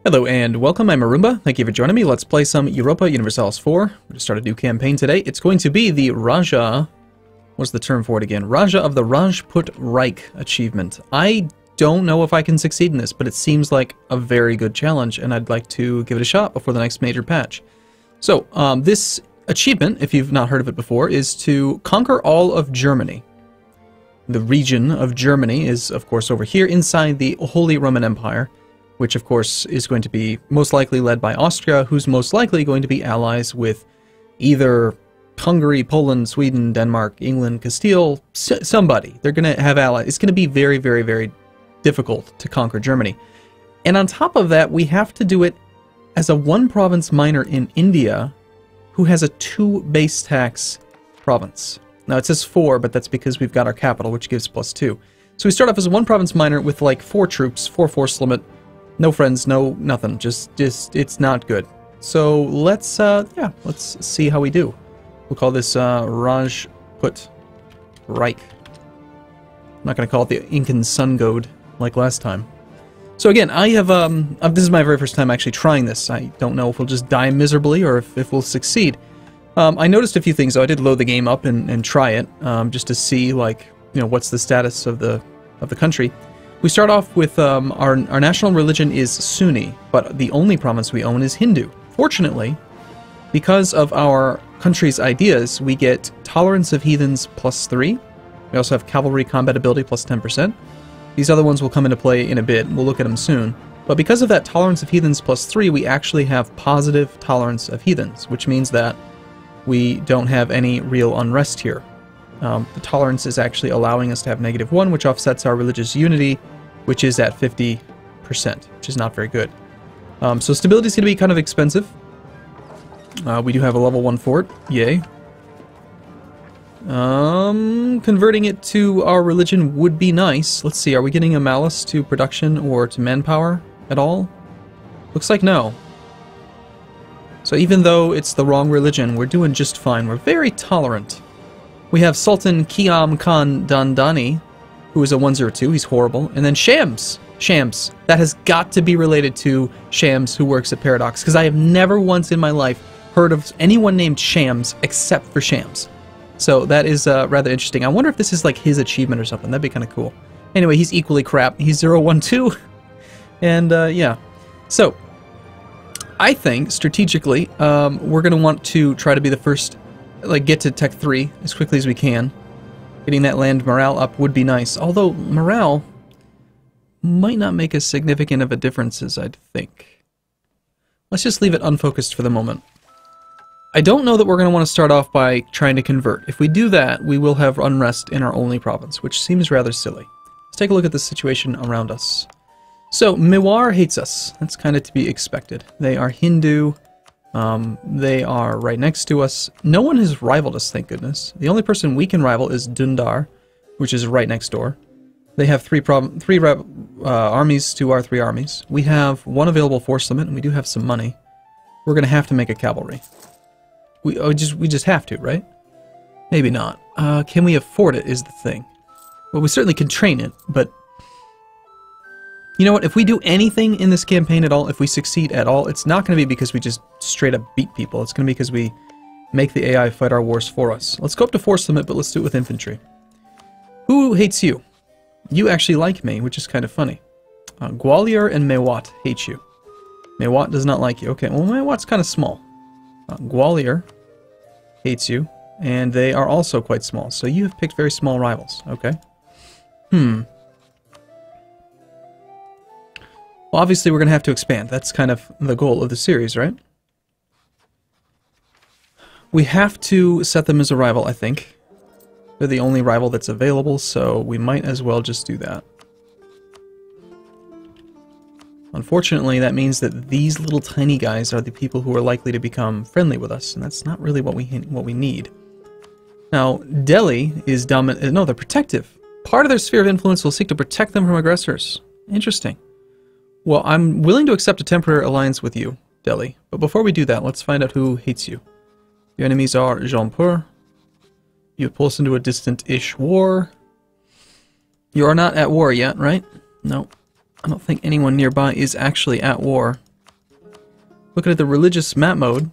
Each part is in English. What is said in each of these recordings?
Hello and welcome, I'm Arumba. Thank you for joining me. Let's play some Europa Universalis IV. We're going to start a new campaign today. It's going to be the Raja... What's the term for it again? Raja of the Rajput Reich achievement. I don't know if I can succeed in this, but it seems like a very good challenge, and I'd like to give it a shot before the next major patch. So, this achievement, if you've not heard of it before, is to conquer all of Germany. The region of Germany is, of course, over here inside the Holy Roman Empire, which, of course, is going to be most likely led by Austria, who's most likely going to be allies with either Hungary, Poland, Sweden, Denmark, England, Castile, somebody. They're going to have allies. It's going to be very, very, very difficult to conquer Germany. And on top of that, we have to do it as a one-province minor in India who has a 2 base tax province. Now, it says 4, but that's because we've got our capital, which gives +2. So we start off as a one-province minor with, like, 4 troops, 4 force limit, no friends, no nothing. Just it's not good. So let's see how we do. We'll call this Rajput Reich. I'm not going to call it the Incan Sun God like last time. So again, I have this is my very first time actually trying this. I don't know if we'll just die miserably or if we'll succeed. I noticed a few things, though. I did load the game up and try it just to see, like, you know, what's the status of the country. We start off with our national religion is Sunni, but the only province we own is Hindu. Fortunately, because of our country's ideas, we get tolerance of heathens +3. We also have cavalry combat ability +10%. These other ones will come into play in a bit. We'll look at them soon. But because of that tolerance of heathens +3, we actually have positive tolerance of heathens, which means that we don't have any real unrest here. The tolerance is actually allowing us to have -1, which offsets our religious unity, which is at 50%, which is not very good. So stability is going to be kind of expensive. We do have a level 1 fort, yay. Converting it to our religion would be nice. Let's see, are we getting a malice to production or to manpower at all? Looks like no. So even though it's the wrong religion, we're doing just fine. We're very tolerant. We have Sultan Qiyam Khan Dandani, who is a 102. He's horrible. And then Shams. Shams. That has got to be related to Shams, who works at Paradox, because I have never once in my life heard of anyone named Shams except for Shams. So that is rather interesting. I wonder if this is like his achievement or something. That'd be kind of cool. Anyway, he's equally crap. He's 012. And yeah. So, I think, strategically, we're going to want to try to be the first, like, get to Tech 3 as quickly as we can. Getting that land morale up would be nice. Although, morale might not make as significant of a difference as I'd think. Let's just leave it unfocused for the moment. I don't know that we're going to want to start off by trying to convert. If we do that, we will have unrest in our only province, which seems rather silly. Let's take a look at the situation around us. So, Mewar hates us. That's kind of to be expected. They are Hindu. They are right next to us. No one has rivaled us, thank goodness. The only person we can rival is Dundar, which is right next door. They have three armies to our 3 armies. We have 1 available force limit, and we do have some money. We're going to have to make a cavalry. We just have to, right? Maybe not. Can we afford it is the thing. Well, we certainly can train it, but... You know what, if we do anything in this campaign at all, if we succeed at all, it's not going to be because we just straight up beat people. It's going to be because we make the AI fight our wars for us. Let's go up to force limit, but let's do it with infantry. Who hates you? You actually like me, which is kind of funny. Gwalior and Mewat hate you. Mewat does not like you. Okay, well, Mewat's kind of small. Gwalior hates you, and they are also quite small. So you have picked very small rivals. Okay. Well, obviously we're going to have to expand. That's kind of the goal of the series, right? We have to set them as a rival, I think. They're the only rival that's available, so we might as well just do that. Unfortunately, that means that these little tiny guys are the people who are likely to become friendly with us, and that's not really what we need. Now, Delhi is dominant. No, they're protective. Part of their sphere of influence will seek to protect them from aggressors. Interesting. Well, I'm willing to accept a temporary alliance with you, Delhi. But before we do that, let's find out who hates you. Your enemies are Jaunpur. You pull us into a distant-ish war. You are not at war yet, right? No. I don't think anyone nearby is actually at war. Looking at the religious map mode.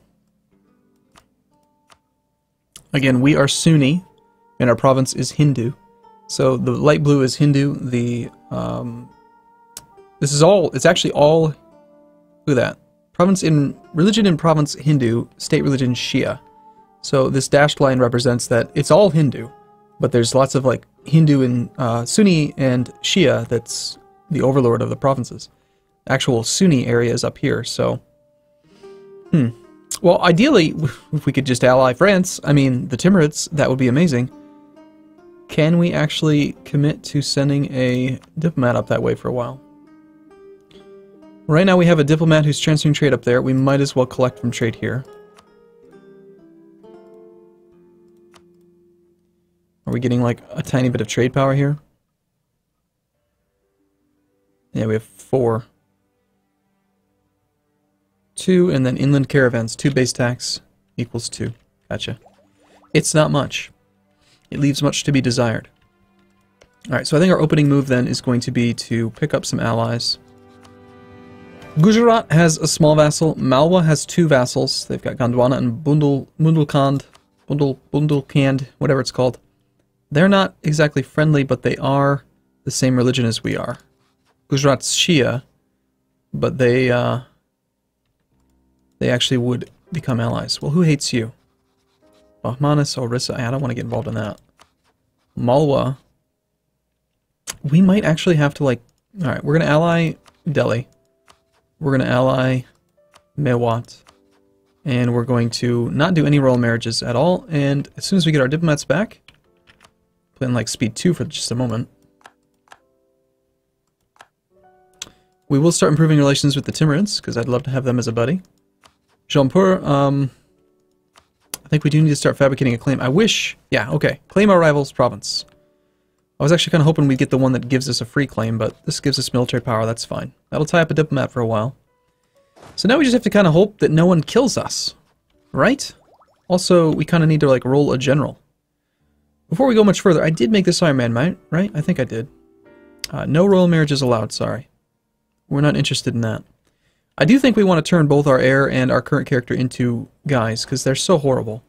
Again, we are Sunni, and our province is Hindu. So the light blue is Hindu. The it's actually all. Look at that. Religion in province Hindu, state religion Shia. So this dashed line represents that it's all Hindu, but there's lots of like Hindu and Sunni and Shia. That's the overlord of the provinces. Actual Sunni areas up here. So, well, ideally, if we could just ally France, I mean the Timurids, that would be amazing. Can we actually commit to sending a diplomat up that way for a while? Right now we have a diplomat who's transferring trade up there. We might as well collect from trade here. Are we getting like a tiny bit of trade power here? Yeah, we have 4. 2, and then inland caravans. 2 base tax equals 2. Gotcha. It's not much. It leaves much to be desired. Alright, so I think our opening move then is going to be to pick up some allies. Gujarat has a small vassal. Malwa has 2 vassals. They've got Gondwana and Bundelkhand, whatever it's called. They're not exactly friendly, but they are the same religion as we are. Gujarat's Shia, but they actually would become allies. Well, who hates you? Bahmanis, Orissa. I don't want to get involved in that. Malwa. We might actually have to, like... Alright, we're going to ally Delhi. We're going to ally Mewat. And we're going to not do any royal marriages at all. And as soon as we get our diplomats back... Playing like speed 2 for just a moment. We will start improving relations with the Timurids, because I'd love to have them as a buddy. Jaunpur, I think we do need to start fabricating a claim. I wish... Yeah, okay. Claim our rival's province. I was actually kind of hoping we'd get the one that gives us a free claim, but this gives us military power, that's fine. That'll tie up a diplomat for a while. So now we just have to kind of hope that no one kills us. Right? Also, we kind of need to like roll a general. Before we go much further, I did make this Iron Man, right? I think I did. No royal marriages allowed, sorry. We're not interested in that. I do think we want to turn both our heir and our current character into guys, because they're so horrible.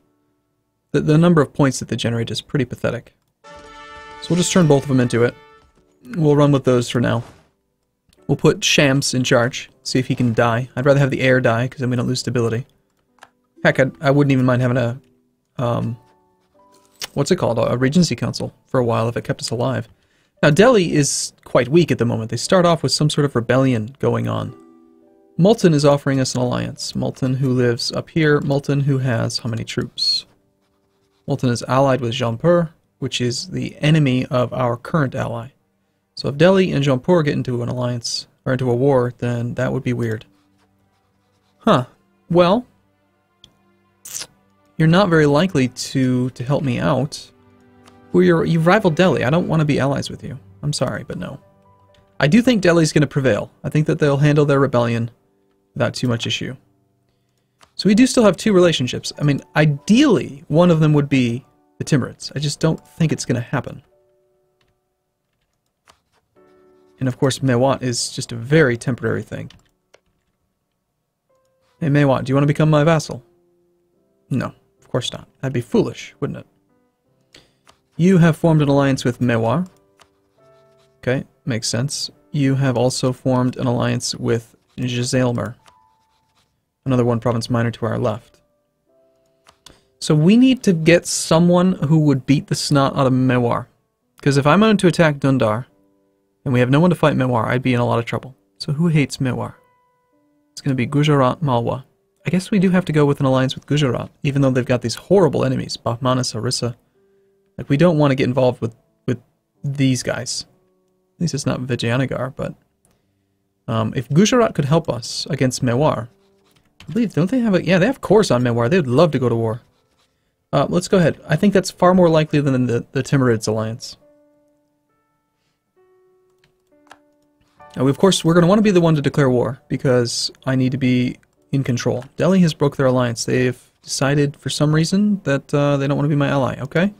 The number of points that they generate is pretty pathetic. So we'll just turn both of them into it. We'll run with those for now. We'll put Shams in charge, see if he can die. I'd rather have the heir die, because then we don't lose stability. Heck, I wouldn't even mind having a... what's it called? A Regency Council for a while if it kept us alive. Now, Delhi is quite weak at the moment. They start off with some sort of rebellion going on. Multan is offering us an alliance. Multan, who lives up here. Multan, who has how many troops? Multan is allied with Jaunpur, which is the enemy of our current ally. So if Delhi and Jaunpur get into an alliance, or into a war, then that would be weird. Huh. Well, you're not very likely to help me out. You rival Delhi. I don't want to be allies with you. I'm sorry, but no. I do think Delhi's going to prevail. I think that they'll handle their rebellion without too much issue. So we do still have 2 relationships. I mean, ideally, one of them would be the Timurids. I just don't think it's going to happen. And of course, Mewat is just a very temporary thing. Hey, Mewat, do you want to become my vassal? No, of course not. That'd be foolish, wouldn't it? You have formed an alliance with Mewar. Okay, makes sense. You have also formed an alliance with Jaisalmer. Another 1 province minor to our left. So we need to get someone who would beat the snot out of Mewar. Because if I'm going to attack Dundar, and we have no one to fight Mewar, I'd be in a lot of trouble. So who hates Mewar? It's going to be Gujarat Malwa. I guess we do have to go with an alliance with Gujarat, even though they've got these horrible enemies, Bahmanis, Orissa. Like, we don't want to get involved with these guys. At least it's not Vijayanagar, but... if Gujarat could help us against Mewar... I believe, don't they have a... Yeah, they have Khorasan Mewar. They would love to go to war. Let's go ahead. I think that's far more likely than the Timurids alliance. Now, of course, we're going to want to be the one to declare war, because I need to be in control. Delhi has broke their alliance. They've decided, for some reason, that they don't want to be my ally, okay?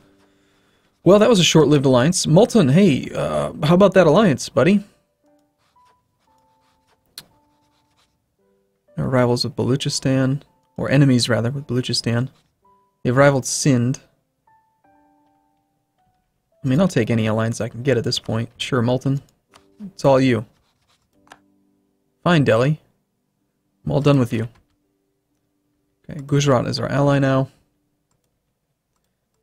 Well, that was a short-lived alliance. Multan, hey, how about that alliance, buddy? Now, rivals with Baluchistan, or enemies rather, with Baluchistan. They've rivaled Sindh. I mean, I'll take any alliance I can get at this point. Sure, Multan. It's all you. Fine, Delhi. I'm all done with you. Okay, Gujarat is our ally now.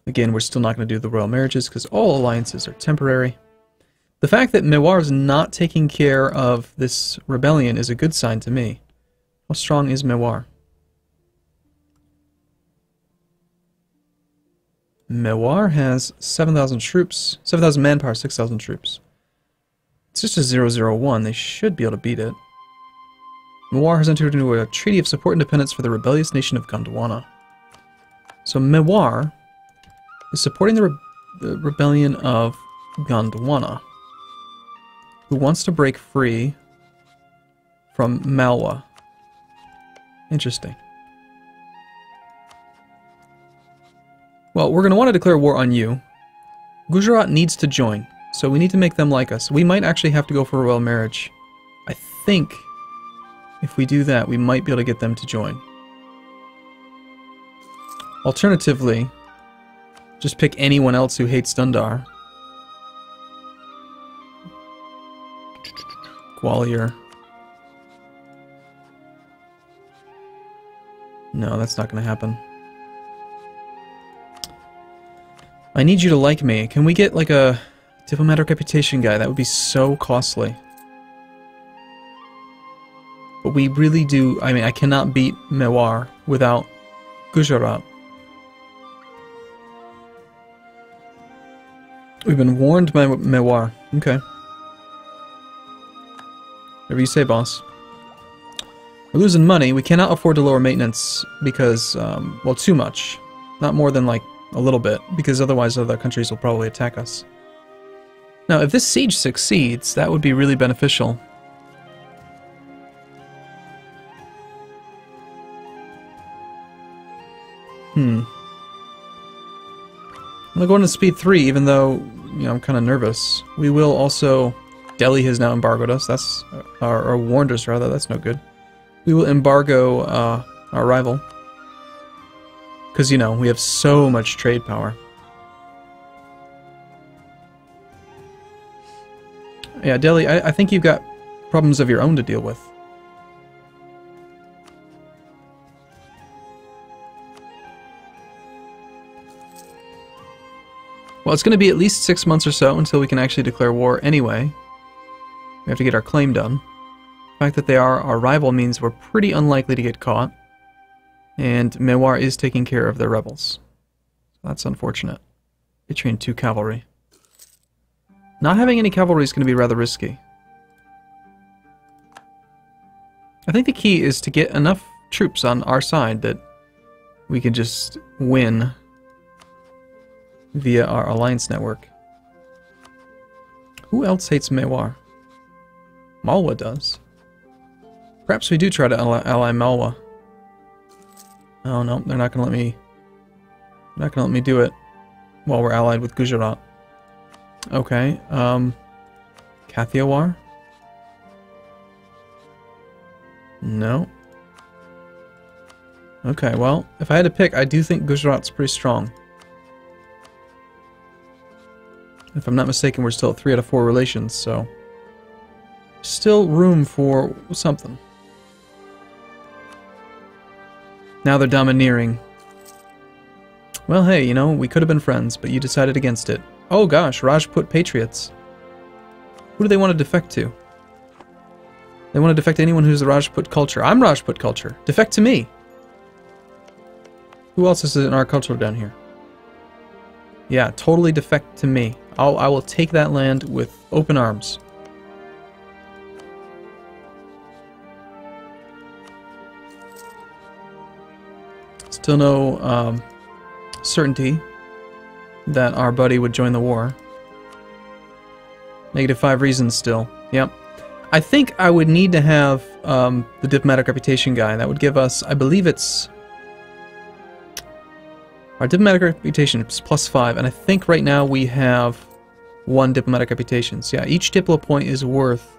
Again, we're still not going to do the royal marriages because all alliances are temporary. The fact that Mewar is not taking care of this rebellion is a good sign to me. How strong is Mewar? Mewar has 7,000 troops, 7,000 manpower, 6,000 troops. It's just a 001. They should be able to beat it. Mewar has entered into a treaty of support and independence for the rebellious nation of Gondwana. So Mewar is supporting the rebellion of Gondwana, who wants to break free from Malwa. Interesting. Well, we're going to want to declare war on you. Gujarat needs to join, so we need to make them like us. We might actually have to go for a royal marriage. I think if we do that, we might be able to get them to join. Alternatively, just pick anyone else who hates Dundar. Gwalior. No, that's not going to happen. I need you to like me. Can we get like a diplomatic reputation guy? That would be so costly. But we really do... I mean, I cannot beat Mewar without Gujarat. We've been warned by Mewar. Okay. Whatever you say, boss. We're losing money. We cannot afford to lower maintenance because, well, too much. Not more than, like, a little bit, because otherwise other countries will probably attack us. Now, if this siege succeeds, that would be really beneficial. I'm gonna go into speed 3, even though, you know, I'm kind of nervous. We will also... Delhi has now embargoed us. That's... or warned us, rather. That's no good. We will embargo our rival. Because, you know, we have so much trade power. Yeah, Delhi, I think you've got problems of your own to deal with. Well, it's going to be at least 6 months or so until we can actually declare war anyway. We have to get our claim done. The fact that they are our rival means we're pretty unlikely to get caught. And Mewar is taking care of their rebels. That's unfortunate. They trained 2 cavalry. Not having any cavalry is going to be rather risky. I think the key is to get enough troops on our side that we can just win via our alliance network. Who else hates Mewar? Malwa does. Perhaps we do try to ally Malwa. Oh no, they're not gonna let me. Not gonna let me do it while we're allied with Gujarat. Okay, Kathiawar? No. Okay, well, if I had to pick, I do think Gujarat's pretty strong. If I'm not mistaken, we're still at 3 out of 4 relations, so... Still room for something. Now they're domineering. Well, hey, you know, we could have been friends, but you decided against it. Oh gosh, Rajput Patriots. Who do they want to defect to? They want to defect to anyone who's the Rajput culture. I'm Rajput culture. Defect to me. Who else is in our culture down here? Yeah, totally defect to me. I will take that land with open arms. Still no certainty that our buddy would join the war. -5 reasons still. Yep. I think I would need to have the diplomatic reputation guy. That would give us, I believe it's... Our diplomatic reputation is +5, and I think right now we have 1 diplomatic reputation. So yeah, each diplo point is worth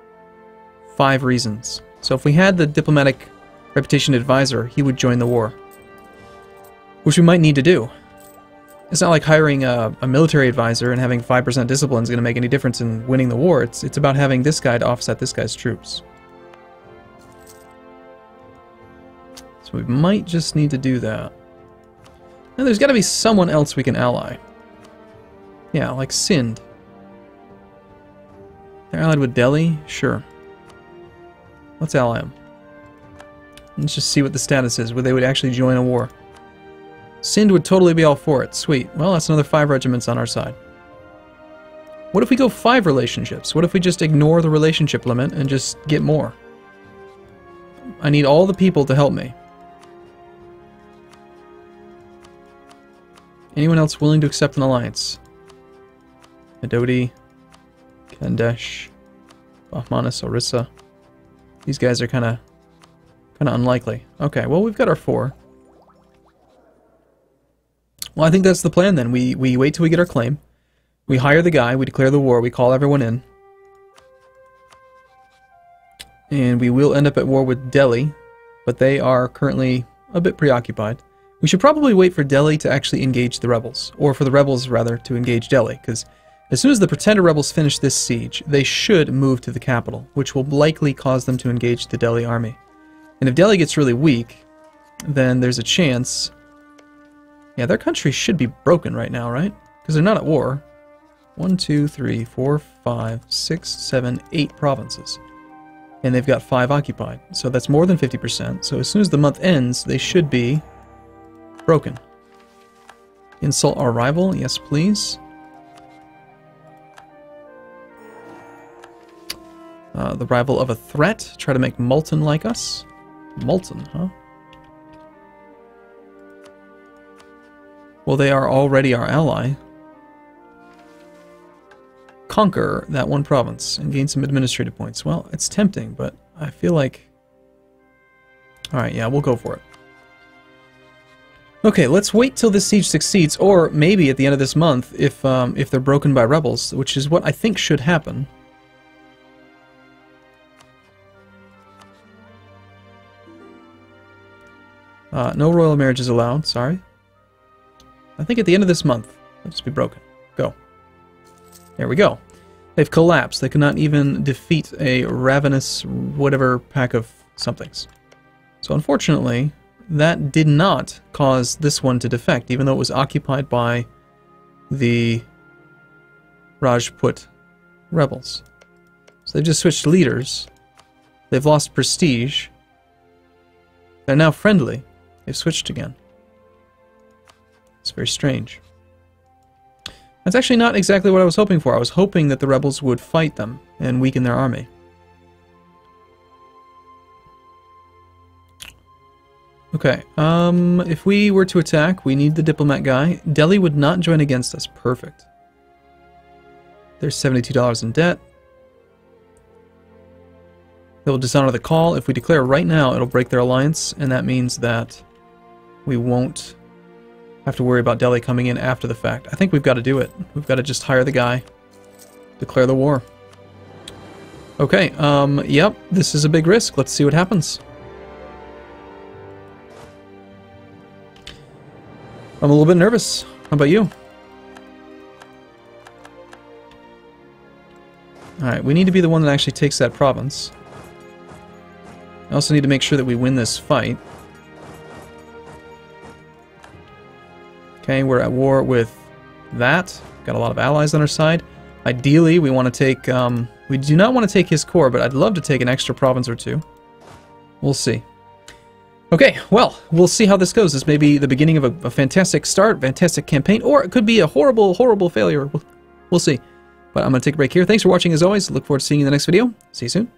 5 reasons. So if we had the diplomatic reputation advisor, he would join the war. Which we might need to do. It's not like hiring a military advisor and having 5% discipline is going to make any difference in winning the war. It's about having this guy to offset this guy's troops. So we might just need to do that. Now there's got to be someone else we can ally. Yeah, like Sind. They're allied with Delhi? Sure. Let's ally them. Let's just see what the status is, where they would actually join a war. Sind would totally be all for it. Sweet. Well, that's another 5 regiments on our side. What if we go 5 relationships? What if we just ignore the relationship limit and just get more? I need all the people to help me. Anyone else willing to accept an alliance? Adodi, Kandesh, Bahmanis, Orissa. These guys are kind of unlikely. Okay, well, we've got our 4. Well, I think that's the plan then. We wait till we get our claim. We hire the guy, we declare the war, we call everyone in. And we will end up at war with Delhi, but they are currently a bit preoccupied. We should probably wait for Delhi to actually engage the rebels, or for the rebels, rather, to engage Delhi, because as soon as the pretender rebels finish this siege, they should move to the capital, which will likely cause them to engage the Delhi army. And if Delhi gets really weak, then there's a chance... Yeah, their country should be broken right now, right? Because they're not at war. 1, 2, 3, 4, 5, 6, 7, 8 provinces. And they've got 5 occupied. So that's more than 50%. So as soon as the month ends, they should be broken. Insult our rival? Yes, please. The rival of a threat. Try to make Multan like us. Multan, huh? Well, they are already our ally. Conquer that one province and gain some administrative points. Well, it's tempting, but I feel like... Alright, yeah, we'll go for it. Okay, let's wait till this siege succeeds, or maybe at the end of this month, if they're broken by rebels, which is what I think should happen. No royal marriages allowed, sorry. I think at the end of this month, they'll just be broken. Go. There we go. They've collapsed. They cannot even defeat a ravenous whatever pack of somethings. So unfortunately, that did not cause this one to defect, even though it was occupied by the Rajput rebels. So they've just switched leaders. They've lost prestige. They're now friendly. They've switched again. It's very strange. That's actually not exactly what I was hoping for. I was hoping that the rebels would fight them and weaken their army. Okay, if we were to attack, we need the diplomat guy. Delhi would not join against us. Perfect. There's $72 in debt. They'll dishonor the call. If we declare right now, it'll break their alliance, and that means that we won't have to worry about Delhi coming in after the fact. I think we've got to do it. We've got to just hire the guy, declare the war. Okay, yep, this is a big risk. Let's see what happens. I'm a little bit nervous. How about you? Alright, we need to be the one that actually takes that province. I also need to make sure that we win this fight. Okay, we're at war with that. Got a lot of allies on our side. Ideally, we want to take... we do not want to take his core, but I'd love to take an extra province or two. We'll see. Okay, well, we'll see how this goes. This may be the beginning of a fantastic start, fantastic campaign, or it could be a horrible, horrible failure. We'll see. But I'm going to take a break here. Thanks for watching as always. Look forward to seeing you in the next video. See you soon.